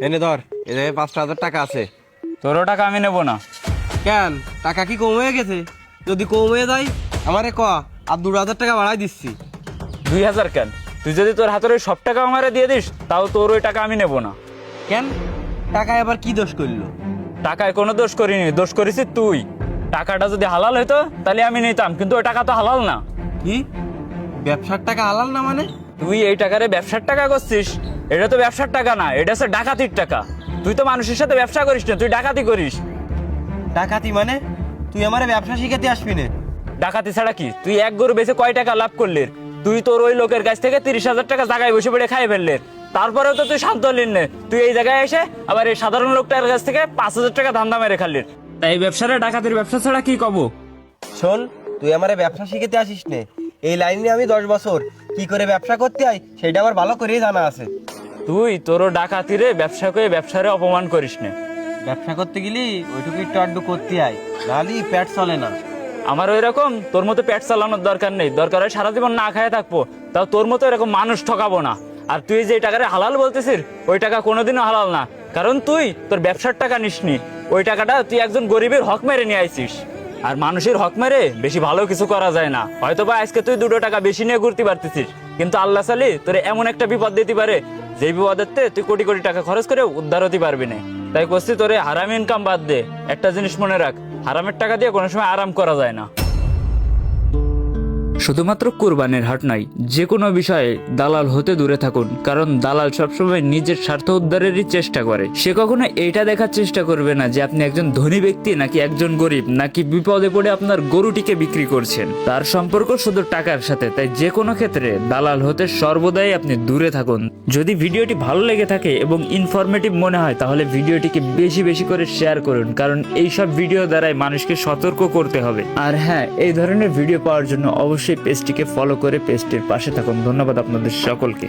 এনে ধর, এ 5,000 টাকা আছে। তোরও টাকা আমি নেবো না। কেন, টাকা কি কম হয়ে গেছে? যদি কম হয়ে যায় আমারে ক, আর 2,000 টাকা বাড়াই দিচ্ছি। 2,000 কেন? তুই যদি তোর হাতের ওই সব টাকা আমারে দিয়ে দিস তাও তোর ওই টাকা আমি নেবো না। কেন, টাকায় আবার কি দোষ করলো? টাকায় কোনো দোষ করিনি, দোষ করেছিস তুই। টাকাটা যদি হালাল হইতো তাহলে আমি নিতাম, কিন্তু ওই টাকা তো হালাল না। কি, ব্যবসার টাকা হালাল না মানে? তুই এই টাকারে ব্যবসার টাকা করছিস? এটা তো ব্যবসার টাকা না, এটা হচ্ছে ডাকাতির টাকা। তুই তো মানুষের সাথে ব্যবসা করিস না, তুই ডাকাতি করিস। ডাকাতি মানে? তুই আমারে ব্যবসা শিখাতে আসবি না? ডাকাতি ছাড়া কি? তুই এক গরু বেচে কয় টাকা লাভ করলি? তুই তোর ওই লোকের কাছ থেকে 30,000 টাকা জায়গায় বসে পড়ে খাই ফেললি, তারপরেও তো তুই শান্ত হলি না। তুই এই জায়গায় এসে আবার এই সাধারণ লোকটার কাছ থেকে 5,000 টাকা ধান্দা মেরে খালি। তাই ব্যবসাটা ডাকাতির ব্যবসা ছাড়া কি কব? শোন, তুই আমারে ব্যবসা শিখাতে আসিস নে। এই লাইনে আমি 10 বছর কি করে ব্যবসা করতে হয় সেটা আমার ভালো করেই জানা আছে। তুই তোরও ডাকাতিরে ব্যবসা করে ব্যবসারে অপমান করিস না। ব্যবসা করতে গেলি ওইটুকু একটু আড্ডু করতে হয়, নাহলে পেট চলে না। আমার ওই রকম তোর মতো পেট চালানোর দরকার নেই, দরকার হয় সারা জীবন না খায় থাকবো, তাও তোর মতো এরকম মানুষ ঠকাবো না। আর তুই যে টাকারে হালাল বলতেছিস, ওই টাকা কোনোদিনও হালাল না, কারণ তুই তোর ব্যবসার টাকা নিসনি। ওই টাকাটা তুই একজন গরিবের হক মেরে নিয়ে আইছিস। আর মানুষের হক মেরে বেশি ভালো কিছু করা যায় না। হয়তো বা আজকে তুই 2 টাকা বেশি নিয়ে ঘুরতে পারতেছিস, কিন্তু আল্লাহ চালি তোর এমন একটা বিপদ দিতে পারে যে বিপদের তুই কোটি কোটি টাকা খরচ করে উদ্ধার হতে পারবি না। তাই করছি তোরে হারাম ইনকাম বাদ দে। একটা জিনিস মনে রাখ, হারামের টাকা দিয়ে কোনো সময় আরাম করা যায় না। শুধুমাত্র কুরবানির হাট নয়, যে কোনো বিষয়ে দালাল হতে দূরে থাকুন, কারণ দালাল সবসময় নিজের স্বার্থ উদ্ধারেরই চেষ্টা করে। সে কখনো এইটা দেখার চেষ্টা করবে না যে আপনি একজন ধনী ব্যক্তি নাকি একজন গরিব, নাকি বিপদে পড়ে আপনার গরুটিকে বিক্রি করছেন। তার সম্পর্ক শুধু টাকার সাথে। তাই যে কোনো ক্ষেত্রে দালাল হতে সর্বদাই আপনি দূরে থাকুন। যদি ভিডিওটি ভালো লেগে থাকে এবং ইনফরমেটিভ মনে হয় তাহলে ভিডিওটিকে বেশি বেশি করে শেয়ার করুন, কারণ এইসব ভিডিও দ্বারাই মানুষকে সতর্ক করতে হবে। আর হ্যাঁ, এই ধরনের ভিডিও পাওয়ার জন্য অবশ্যই পেজটিকে ফলো করে পেজটির পাশে থাকুন। ধন্যবাদ আপনাদের সকলকে।